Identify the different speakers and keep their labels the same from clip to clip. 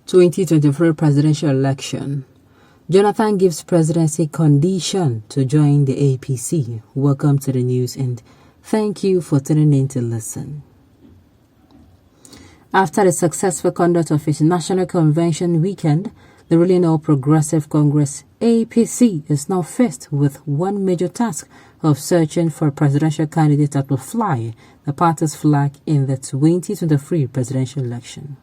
Speaker 1: 2023 presidential election. Jonathan gives presidency condition to join the APC. Welcome to the news and thank you for tuning in to listen. After the successful conduct of its National Convention weekend, the ruling All Progressive Congress APC is now faced with one major task of searching for a presidential candidate that will fly the party's flag in the 2023 presidential election.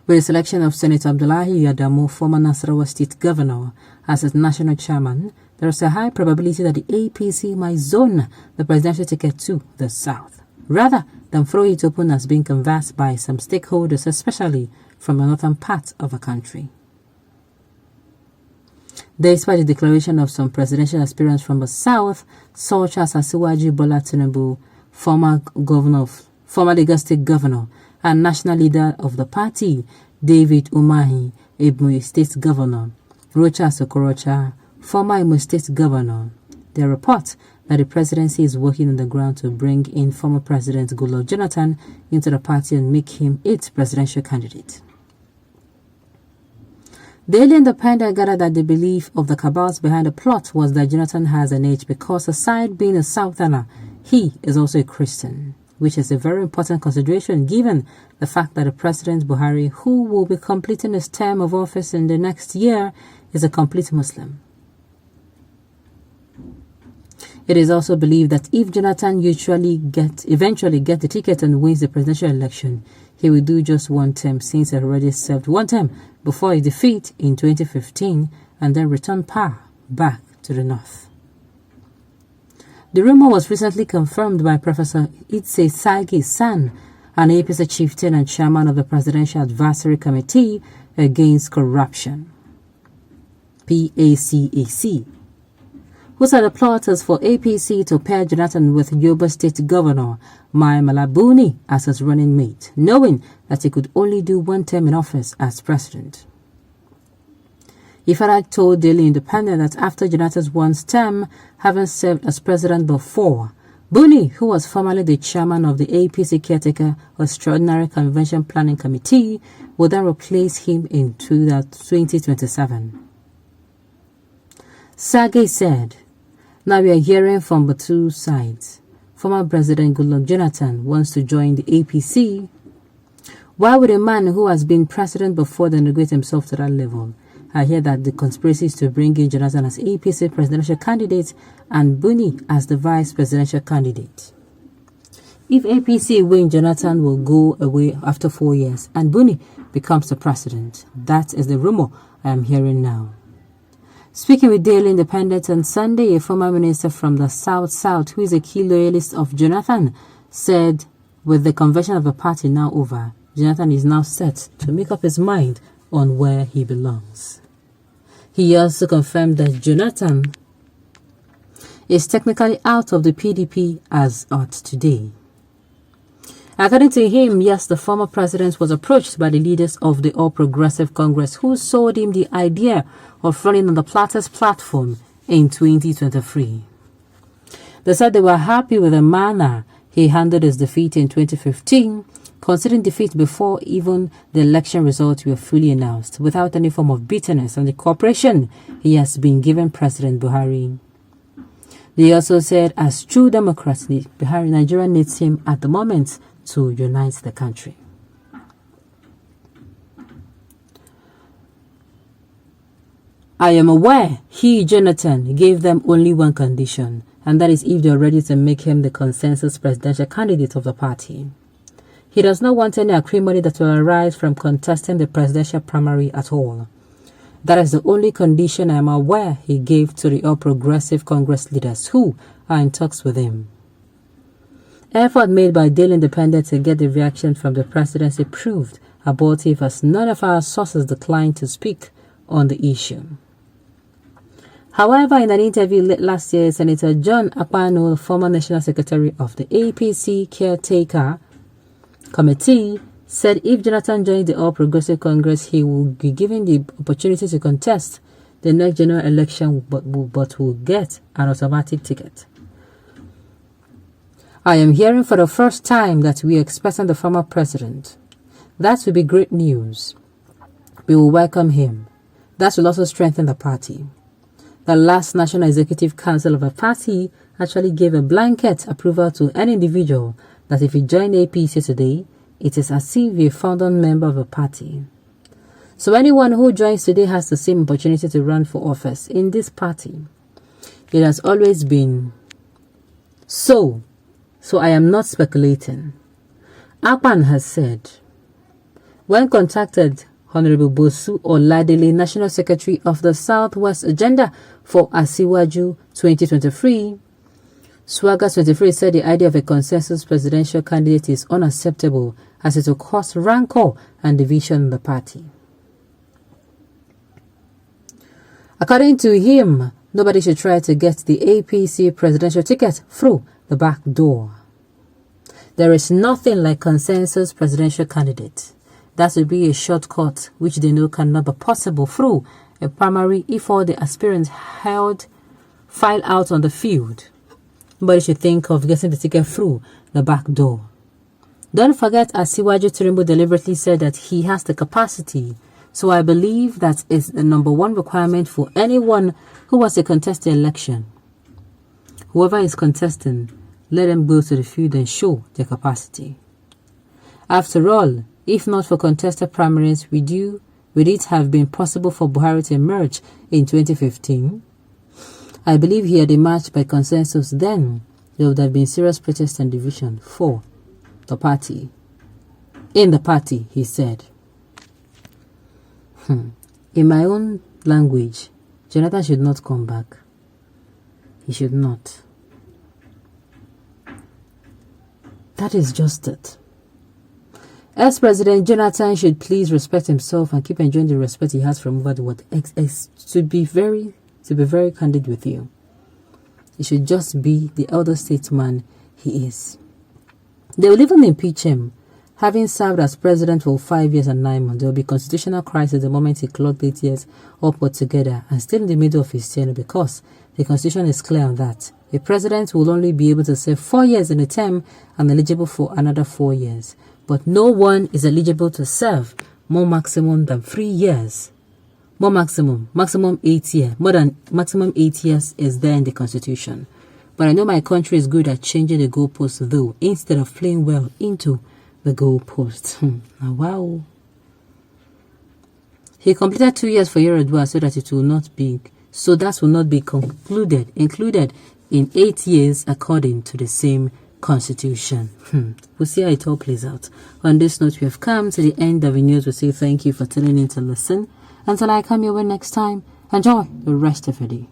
Speaker 1: With the selection of Senator Abdullahi Adamu, former Nasarawa State Governor, as its national chairman, there is a high probability that the APC might zone the presidential ticket to the south, rather than throw it open as being canvassed by some stakeholders, especially from the northern part of the country. Despite the declaration of some presidential aspirants from the south, such as Asiwaju Bola Tinubu, former Lagos State Governor, and national leader of the party, David Umahi, Imo State Governor, Rocha Sokorocha, former Imo State Governor, there are reports that the presidency is working on the ground to bring in former President Goodluck Jonathan into the party and make him its presidential candidate. Daily Independent gathered that the belief of the cabals behind the plot was that Jonathan has an edge because, aside being a Southerner, he is also a Christian, which is a very important consideration given the fact that the President Buhari, who will be completing his term of office in the next year, is a complete Muslim. It is also believed that if Jonathan eventually get the ticket and wins the presidential election, he will do just one term, since he already served one term before his defeat in 2015 and then return power back to the north. The rumor was recently confirmed by Professor Itse Sagi San, an APC chieftain and chairman of the Presidential Advisory Committee Against Corruption, PACAC, who said the plot is for APC to pair Jonathan with Yobe State Governor Mai Mala Buni as his running mate, knowing that he could only do one term in office as president. Ifara told Daily Independent that after Jonathan's one term, having served as president before, Buni, who was formerly the chairman of the APC Caretaker Extraordinary Convention Planning Committee, would then replace him in 2027. Sage said, "Now we are hearing from the two sides. Former President Goodluck Jonathan wants to join the APC. Why would a man who has been president before then negotiate himself to that level? I hear that the conspiracy is to bring in Jonathan as APC presidential candidate and Buni as the vice presidential candidate. If APC win, Jonathan will go away after 4 years and Buni becomes the president. That is the rumor I am hearing now." Speaking with Daily Independent on Sunday, a former minister from the South, who is a key loyalist of Jonathan, said with the convention of the party now over, Jonathan is now set to make up his mind on where he belongs. He also confirmed that Jonathan is technically out of the PDP as of today. According to him, yes, the former president was approached by the leaders of the All Progressive Congress who sold him the idea of running on the Platter's platform in 2023. They said they were happy with the manner he handled his defeat in 2015, considering defeat before even the election results were fully announced, without any form of bitterness and the cooperation he has been given President Buhari. They also said, as true Democrats, Nigeria needs him at the moment to unite the country. I am aware Jonathan, gave them only one condition, and that is if they are ready to make him the consensus presidential candidate of the party. He does not want any acrimony that will arise from contesting the presidential primary at all. That is the only condition I am aware he gave to the All Progressive Congress leaders who are in talks with him. Effort made by Daily Independent to get the reaction from the presidency proved abortive, as none of our sources declined to speak on the issue. However, in an interview late last year, Senator John Akpano, former National Secretary of the APC Caretaker Committee, said if Jonathan joins the All Progressive Congress, he will be given the opportunity to contest the next general election but will get an automatic ticket. I am hearing for the first time that we are expecting the former president That will be great news. We will welcome him. That will also strengthen the party. The last National Executive Council of a party actually gave a blanket approval to an individual that if he joined APC today, it is as if he found a member of a party. So anyone who joins today has the same opportunity to run for office in this party. It has always been so I am not speculating. Akpan has said, when contacted, Honorable Bosu Oladele, National Secretary of the Southwest Agenda for Asiwaju 2023, Swagger 23 said the idea of a consensus presidential candidate is unacceptable as it will cause rancor and division in the party. According to him, nobody should try to get the APC presidential ticket through the back door. There is nothing like consensus presidential candidate. That would be a shortcut which they know cannot be possible through a primary if all the aspirants file out on the field. Nobody should think of getting the ticket through the back door. Don't forget, Asiwaju Tinubu deliberately said that he has the capacity. So I believe that is the number one requirement for anyone who wants to contest the election. Whoever is contesting, let them go to the field and show their capacity. After all, if not for contested primaries, would it have been possible for Buhari to emerge in 2015? I believe he had emerged by consensus then. There would have been serious protest and division for the party. In the party, he said. In my own language, Jonathan should not come back. He should not. That is just it. Ex-President Jonathan should please respect himself and keep enjoying the respect he has from over the world. To be very candid with you, he should just be the elder statesman he is. They will even impeach him. Having served as president for 5 years and 9 months, there will be constitutional crisis the moment he clocked 8 years upward together and still in the middle of his tenure, because the constitution is clear on that. A president will only be able to serve 4 years in a term and eligible for another 4 years. But no one is eligible to serve more maximum than 3 years. More maximum 8 years. More than maximum 8 years is there in the constitution. But I know my country is good at changing the goalposts though, instead of playing well into the goalposts. Wow. He completed 2 years for Yerodua so that will not be included in 8 years according to the same constitution. We'll see how it all plays out. On this note, we have come to the end of the news. We'll say thank you for tuning in to listen. Until I come your way next time, enjoy the rest of your day.